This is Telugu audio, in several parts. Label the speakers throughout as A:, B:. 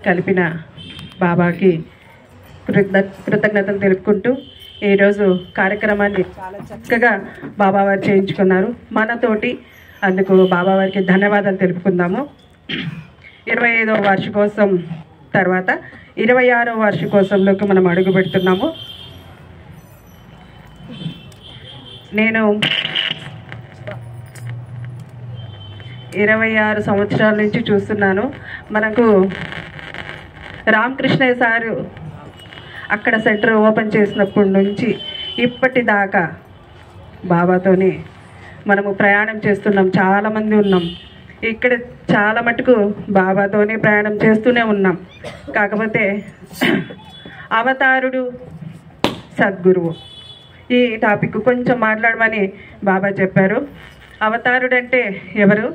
A: కలిపిన బాబాకి కృతజ్ఞతలు తెలుపుకుంటూ ఈరోజు కార్యక్రమాన్ని చాలా చక్కగా బాబావారు చేయించుకున్నారు మనతోటి. అందుకు బాబావారికి ధన్యవాదాలు తెలుపుకుందాము. 25వ వార్షికోత్సవం తర్వాత 26వ వార్షికోత్సవంలోకి మనం అడుగు పెడుతున్నాము. నేను 26 సంవత్సరాల నుంచి చూస్తున్నాను. మనకు రామకృష్ణయ్య సారు అక్కడ సెంటర్ ఓపెన్ చేసినప్పటి నుంచి ఇప్పటిదాకా బాబాతోని మనము ప్రయాణం చేస్తున్నాం. చాలామంది ఉన్నాం ఇక్కడ, చాలా మటుకు బాబాతోనే ప్రయాణం చేస్తూనే ఉన్నాం. కాకపోతే అవతారుడు సద్గురువు ఈ టాపిక్ కొంచెం మాట్లాడమని బాబా చెప్పారు. అవతారుడు అంటే ఎవరు,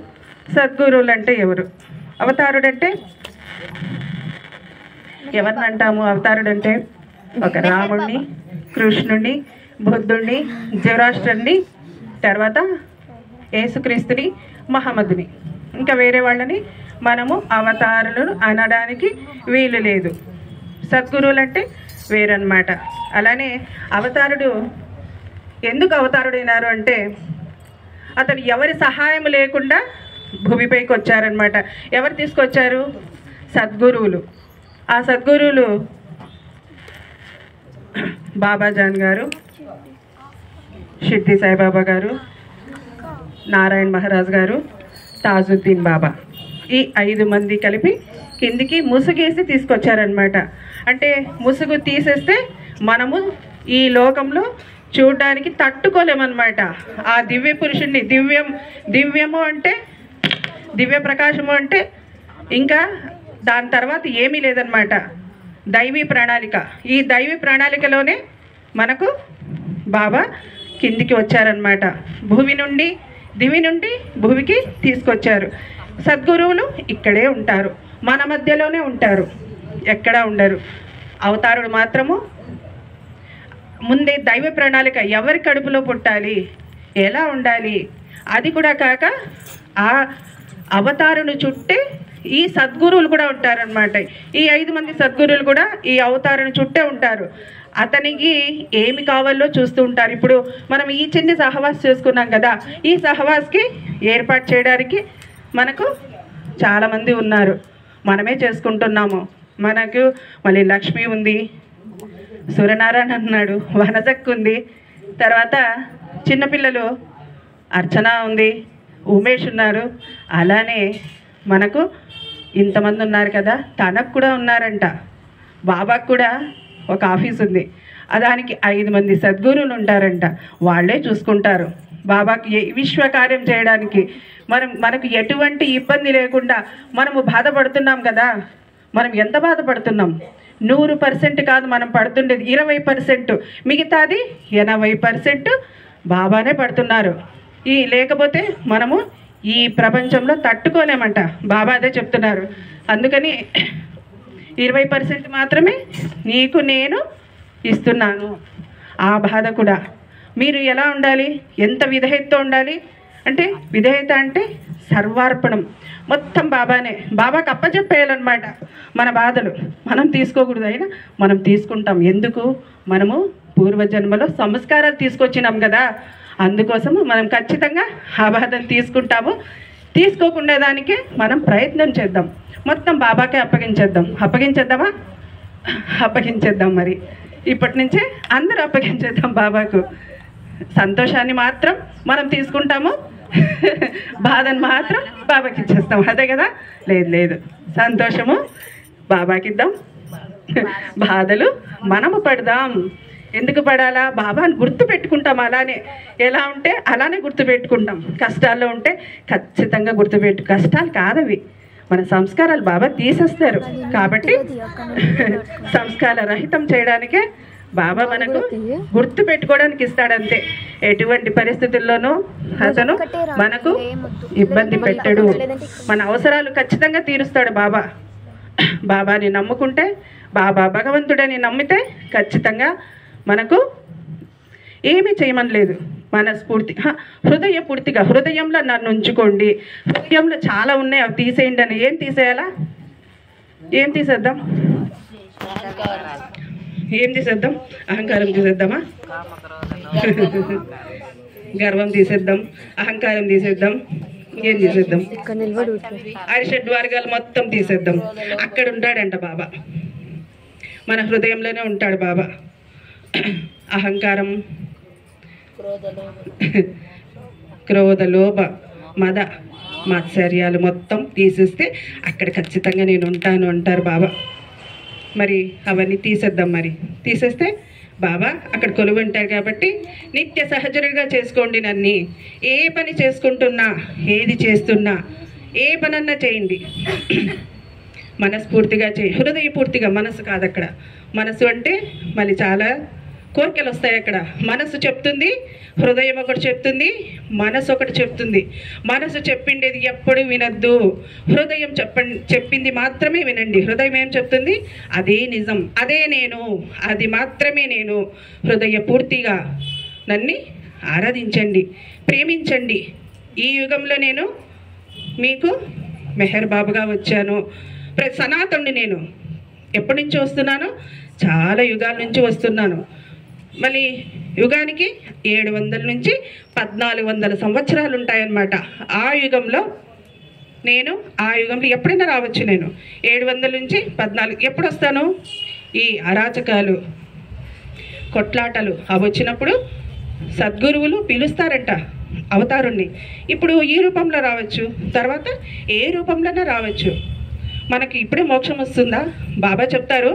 A: సద్గురువులు అంటే ఎవరు? అవతారుడు అంటే ఎవరిని అంటాము? అవతారుడు అంటే ఒక రాముడిని, కృష్ణుడిని, బుద్ధుడిని, జరాష్ట్రుడిని, తర్వాత యేసుక్రీస్తుని, మహమ్మద్ని, ఇంకా వేరే వాళ్ళని మనము అవతారులను అనడానికి వీలు లేదు. సద్గురువులు అంటే వేరన్నమాట. అలానే అవతారుడు ఎందుకు అవతారుడైనారు అంటే అతను ఎవరి సహాయం లేకుండా భూమిపైకి వచ్చారనమాట. ఎవరు తీసుకొచ్చారు? సద్గురువులు. ఆ సద్గురువులు బాబాజాన్ గారు, షిర్డీ సాయిబాబా గారు, నారాయణ మహారాజ్ గారు, తాజుద్దీన్ బాబా, ఈ 5 మంది కలిపి కిందికి ముసుగేసి తీసుకొచ్చారనమాట. అంటే ముసుగు తీసేస్తే మనము ఈ లోకంలో చూడడానికి తట్టుకోలేమన్నమాట. ఆ దివ్య పురుషుణ్ణి, దివ్యము అంటే దివ్య ప్రకాశము అంటే ఇంకా దాని తర్వాత ఏమీ లేదనమాట. దైవీ ప్రణాళిక. ఈ దైవీ ప్రణాళికలోనే మనకు బాబా కిందికి వచ్చారనమాట. దివి నుండి భూమికి తీసుకొచ్చారు. సద్గురువులు ఇక్కడే ఉంటారు, మన మధ్యలోనే ఉంటారు, ఎక్కడా ఉండరు. అవతారుడు మాత్రము ముందే దైవ ప్రణాళిక, ఎవరి కడుపులో పుట్టాలి, ఎలా ఉండాలి, అది కూడా కాక ఆ అవతారును చుట్టే ఈ సద్గురువులు కూడా ఉంటారనమాట. ఈ 5 మంది సద్గురువులు కూడా ఈ అవతారుని చుట్టే ఉంటారు. అతనికి ఏమి కావాలో చూస్తూ ఉంటారు. ఇప్పుడు మనం ఈ చిన్న సహవాస్ చేసుకున్నాం కదా, ఈ సహవాస్కి ఏర్పాటు చేయడానికి మనకు చాలామంది ఉన్నారు, మనమే చేసుకుంటున్నాము. మనకు మళ్ళీ లక్ష్మి ఉంది, సూర్యనారాయణ అన్నాడు, వనజక్ ఉంది, తర్వాత చిన్నపిల్లలు అర్చన ఉంది, ఉమేష్ ఉన్నారు. అలానే మనకు ఇంతమంది ఉన్నారు కదా, తనకు కూడా ఉన్నారంట. బాబాకు కూడా ఒక ఆఫీస్ ఉంది, దానికి 5 మంది సద్గురువులు ఉంటారంట. వాళ్ళే చూసుకుంటారు బాబాకి విశ్వకార్యం చేయడానికి. మనకు ఎటువంటి ఇబ్బంది లేకుండా మనము బాధపడుతున్నాం కదా. మనం ఎంత బాధపడుతున్నాం? 100% కాదు మనం పడుతుండేది, 20%. మిగతాది 80% బాబానే పడుతున్నారు. లేకపోతే మనము ఈ ప్రపంచంలో తట్టుకోలేమంట. బాబా అదే చెప్తున్నారు. అందుకని 20% మాత్రమే నీకు నేను ఇస్తున్నాను. ఆ బాధ కూడా మీరు ఎలా ఉండాలి, ఎంత విధేయతతో ఉండాలి అంటే, విధేయత అంటే సర్వార్పణం, మొత్తం బాబానే, బాబాకి అప్పచెప్పేయాలన్నమాట. మన బాధలు మనం తీసుకోకూడదు, అయినా మనం తీసుకుంటాం. ఎందుకు? మనము పూర్వజన్మలో సంస్కారాలు తీసుకొచ్చినాం కదా, అందుకోసము మనం ఖచ్చితంగా ఆ బాధను తీసుకుంటాము. తీసుకోకుండా దానికి మనం ప్రయత్నం చేద్దాం, మొత్తం బాబాకే అప్పగించేద్దామా? అప్పగించేద్దాం. మరి ఇప్పటి నుంచే అందరూ అప్పగించేద్దాం బాబాకు. సంతోషాన్ని మాత్రం మనం తీసుకుంటాము, బాధను మాత్రం బాబాకి ఇచ్చేస్తాం. అదే కదా? లేదు, సంతోషము బాబాకి ఇద్దాం, బాధలు మనము పడదాం. ఎందుకు పడాలా? బాబాని గుర్తు పెట్టుకుంటాం. అలానే ఎలా ఉంటే అలానే గుర్తు పెట్టుకుంటాం. కష్టాల్లో ఉంటే ఖచ్చితంగా కష్టాలు కాదవి, మన సంస్కారాలు బాబా తీసేస్తారు. కాబట్టి సంస్కార రహితం చేయడానికే బాబా మనకు గుర్తు పెట్టుకోవడానికి ఇస్తాడంతే. ఎటువంటి పరిస్థితుల్లోనూ అతను మనకు ఇబ్బంది పెట్టడు. మన అవసరాలు ఖచ్చితంగా తీరుస్తాడు బాబా. బాబాని నమ్ముకుంటే, బాబా భగవంతుడని నమ్మితే ఖచ్చితంగా మనకు ఏమీ చేయమని లేదు. మనస్ఫూర్తి హృదయంలో నన్ను ఉంచుకోండి. హృదయంలో చాలా ఉన్నాయి, అవి తీసేయండి అని. ఏం తీసేయాలా? ఏం తీసేద్దాం? ఏం తీసేద్దాం? అహంకారం తీసేద్దామా? గర్వం తీసేద్దాం, అహంకారం తీసేద్దాం, ఏం తీసేద్దాం? అరిషడ్ వర్గాలు మొత్తం తీసేద్దాం. అక్కడ ఉంటాడంట బాబా, మన హృదయంలోనే ఉంటాడు బాబా. అహంకారం, క్రోధ, లోభ, మద, మాత్సర్యాలు మొత్తం తీసేస్తే అక్కడ ఖచ్చితంగా నేను ఉంటాను అంటారు బాబా. మరి అవన్నీ తీసేద్దాం. మరి తీసేస్తే బాబా అక్కడ కొలువు ఉంటారు కాబట్టి నిత్య సహచరుడిగా చేసుకోండి. నన్ను ఏ పని చేసుకుంటున్నా, ఏది చేస్తున్నా, ఏ పనన్నా చేయండి, మనస్ఫూర్తిగా చేయి, హృదయపూర్తిగా. మనసు కాదు అక్కడ. మనసు అంటే మళ్ళీ చాలా కోరికలు వస్తాయి అక్కడ. మనసు చెప్తుంది, హృదయం ఒకటి చెప్తుంది, మనసు ఒకటి చెప్తుంది. మనసు చెప్పిండేది ఎప్పుడు వినద్దు, హృదయం చెప్పింది మాత్రమే వినండి. హృదయం ఏం చెప్తుంది? అదే నిజం, అదే నేను, అది మాత్రమే నేను. హృదయ పూర్తిగా నన్ను ఆరాధించండి, ప్రేమించండి. ఈ యుగంలో నేను మీకు మెహర్ బాబుగా వచ్చాను. సనాతనుడి నేను. ఎప్పటి నుంచి వస్తున్నాను? చాలా యుగాల నుంచి వస్తున్నాను. మళ్ళీ యుగానికి 700 నుంచి 1400 సంవత్సరాలు ఉంటాయన్నమాట. ఆ యుగంలో ఎప్పుడైనా రావచ్చు. నేను 700 నుంచి 14 ఎప్పుడు వస్తాను? ఈ అరాచకాలు, కొట్లాటలు అవి వచ్చినప్పుడు సద్గురువులు పిలుస్తారంట అవతారుణ్ణి. ఇప్పుడు ఈ రూపంలో రావచ్చు, తర్వాత ఏ రూపంలోనే రావచ్చు. మనకి ఇప్పుడే మోక్షం వస్తుందా? బాబా చెప్తారు,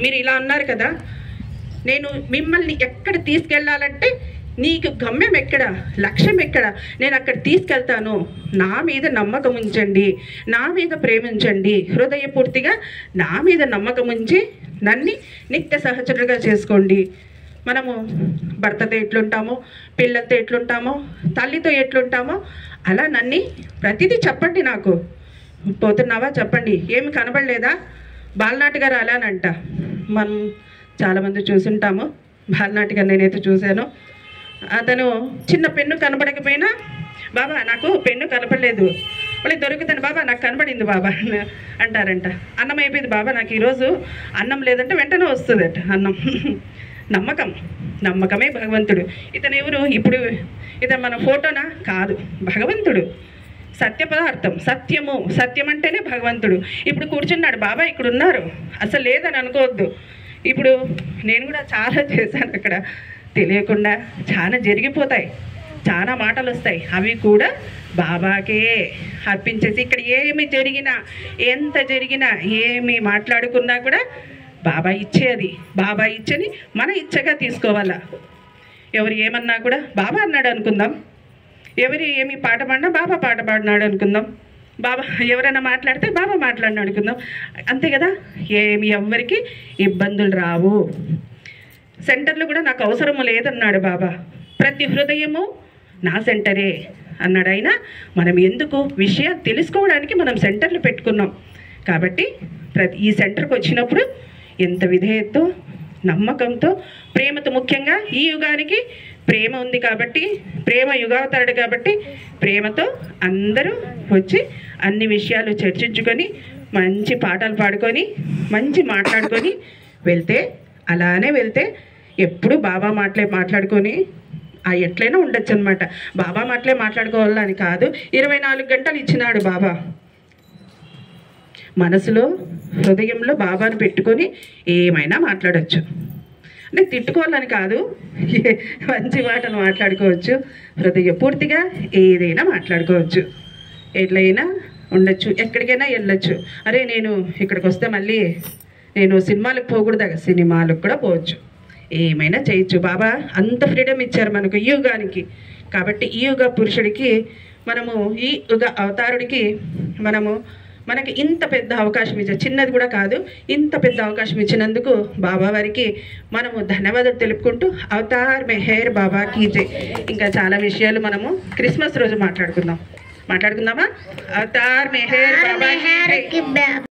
A: మీరు ఇలా అన్నారు కదా, నేను మిమ్మల్ని ఎక్కడ తీసుకెళ్ళాలంటే నీకు గమ్యం ఎక్కడ, లక్ష్యం ఎక్కడ, నేను అక్కడ తీసుకెళ్తాను. నా మీద నమ్మకం ఉంచండి, నా మీద ప్రేమించండి, హృదయపూర్తిగా నా మీద నమ్మకం ఉంచి నన్ను నిత్య సహచరుడిగా చేసుకోండి. మనము భర్తతో ఎట్లుంటామో, పిల్లలతో ఎట్లుంటామో, తల్లితో ఎట్లుంటామో అలా నన్ను ప్రతిదీ చెప్పండి. నాకు పోతున్నావా చెప్పండి, ఏమి కనబడలేదా? బాలనాటి గారు అలానంట. మనం చాలామంది చూసుంటాము. బాలనాటి గారు నేనైతే చూశాను. అతను చిన్న పెన్ను కనబడకపోయినా, బాబా నాకు పెన్ను కనపడలేదు, మళ్ళీ దొరుకుతాను బాబా, నాకు కనబడింది బాబా అంటారంట. అన్నం అయిపోయింది బాబా, నాకు ఈరోజు అన్నం లేదంటే వెంటనే వస్తుందట అన్నం. నమ్మకమే భగవంతుడు. ఇతను ఎవరు? ఇప్పుడు ఇతను మన ఫోటోనా? కాదు, భగవంతుడు, సత్య పదార్థం, సత్యం అంటేనే భగవంతుడు. ఇప్పుడు కూర్చున్నాడు బాబా, ఇక్కడ ఉన్నారు, అసలు లేదని అనుకోవద్దు. ఇప్పుడు నేను కూడా చాలా చేశాను అక్కడ, తెలియకుండా చాలా జరిగిపోతాయి, చాలా మాటలు వస్తాయి. అవి కూడా బాబాకే అర్పించేసి, ఇక్కడ ఏమి జరిగినా, ఎంత జరిగినా, ఏమి మాట్లాడుకున్నా కూడా బాబా ఇచ్చేది, బాబా ఇచ్చని మన ఇచ్చగా తీసుకోవాలా. ఎవరు ఏమన్నా కూడా బాబా అన్నాడు అనుకుందాం, ఎవరు ఏమి పాట పాడినా బాబా పాట పాడినాడు అనుకుందాం, బాబా ఎవరైనా మాట్లాడితే బాబా మాట్లాడినాడు అనుకుందాం, అంతే కదా. ఎవరికి ఇబ్బందులు రావు. సెంటర్లు కూడా నాకు అవసరము లేదన్నాడు బాబా. ప్రతి హృదయము నా సెంటరే అన్నాడు. అయినా మనం ఎందుకు విషయాలు తెలుసుకోవడానికి మనం సెంటర్లు పెట్టుకున్నాం. కాబట్టి ఈ సెంటర్కి వచ్చినప్పుడు ఎంత విధేయతతో, నమ్మకంతో, ప్రేమతో, ముఖ్యంగా ఈ యుగానికి ప్రేమ ఉంది కాబట్టి, ప్రేమ యుగావతారుడు కాబట్టి ప్రేమతో అందరూ వచ్చి అన్ని విషయాలు చర్చించుకొని, మంచి పాటలు పాడుకొని, మంచి మాట్లాడుకొని వెళ్తే, అలానే వెళ్తే ఎప్పుడు బాబా మాట్లాడుకొని ఎట్లయినా ఉండొచ్చు అనమాట. బాబా మాట్లాడుకోవాలని కాదు, 24 గంటలు ఇచ్చినాడు బాబా. మనసులో, హృదయంలో బాబాను పెట్టుకొని ఏమైనా మాట్లాడవచ్చు. అంటే తిట్టుకోవాలని కాదు, మంచి మాటలు మాట్లాడుకోవచ్చు, హృదయపూర్తిగా ఏదైనా మాట్లాడుకోవచ్చు, ఎట్లయినా ఉండొచ్చు, ఎక్కడికైనా వెళ్ళొచ్చు. అరే నేను ఇక్కడికి వస్తే మళ్ళీ నేను సినిమాలకు పోకూడదా? సినిమాలకు కూడా పోవచ్చు, ఏమైనా చేయొచ్చు. బాబా అంత ఫ్రీడమ్ ఇచ్చారు మనకు ఈ యుగానికి. కాబట్టి ఈ యుగ పురుషుడికి మనము, ఈ యుగ అవతారుడికి మనకి ఇంత పెద్ద అవకాశం ఇచ్చారు, చిన్నది కూడా కాదు, ఇంత పెద్ద అవకాశం ఇచ్చినందుకు బాబా వారికి మనము ధన్యవాదాలు తెలుపుకుంటూ, అవతార్ మెహర్ బాబా కీ జై. ఇంకా చాలా విషయాలు మనము క్రిస్మస్ రోజు మాట్లాడుకుందామా? అవతార్ మెహర్ బాబా కీ జై.